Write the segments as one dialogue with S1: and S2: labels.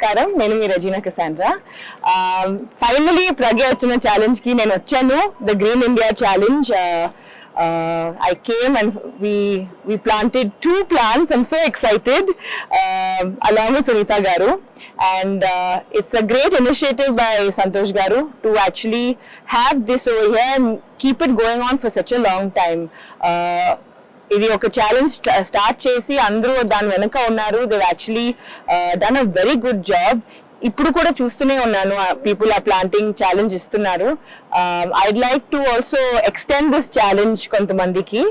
S1: నమస్కారం, నేను మీ Regina Cassandra. Finally ప్రజ్ఞ వచ్చిన ఛాలెంజ్ కి నేను వచ్చాను. The green India challenge. I came and we planted 2 plants. I'm so excited, along with Sunita Garu, and it's a great initiative by Santosh Garu to actually have this over here and keep it going on for such a long time. ఇది ఒక challenge start చేసి అందరూ దాని వెనక ఉన్నారు. They actually done a very good job. ఇప్పుడు కూడా చూస్తూనే ఉన్నాను, పీపుల్ ఆర్ ప్లాంటింగ్ ఛాలెంజ్ ఇస్తున్నారు. I'd like to also extend this challenge కొంతమందికి.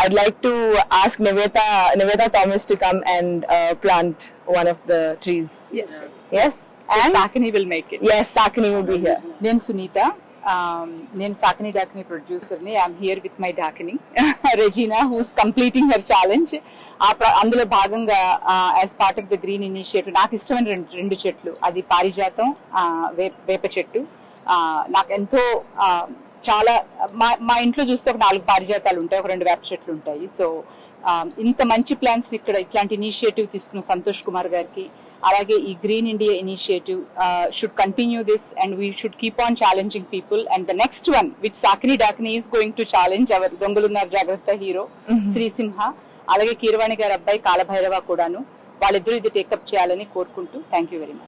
S1: I'd like to ask Nivetha Thomas to come and plant one of the trees.
S2: Yes, and Sakini will make it.
S1: Yes, Sakini will be here.
S2: Then Sunita, నేను Saakini Daakini producer ని. I'm here with my Daakini Regina, who's completing her challenge. అందులో భాగంగా as part of the green initiative నాకు ఇష్టమైన రెండు చెట్లు, అది పారిజాతం, వేప చెట్టు. నాకు ఎంతో చాలా మా ఇంట్లో చూస్తే ఒక 4 పారిజాతాలు ఉంటాయి, ఒక 2 వేప చెట్లు ఉంటాయి. సో ఇంత మంచి ప్లాన్స్ ఇక్కడ ఇట్లాంటి ఇనిషియేటివ్ తీసుకున్న సంతోష్ కుమార్ గారికి, అలాగే ఈ green India initiative should continue this and we should keep on challenging people. And the next one which Saakini Daakini is going to challenge our Dongalunnaru Jagratha hero Srisimha, అలాగే కీరవాణి గారి అబ్బాయి కాలభైరవ కూడాను. వాళ్ళిద్దరూ ఇది టేకప్ చేయాలని కోరుకుంటూ థ్యాంక్ యూ వెరీ మచ్.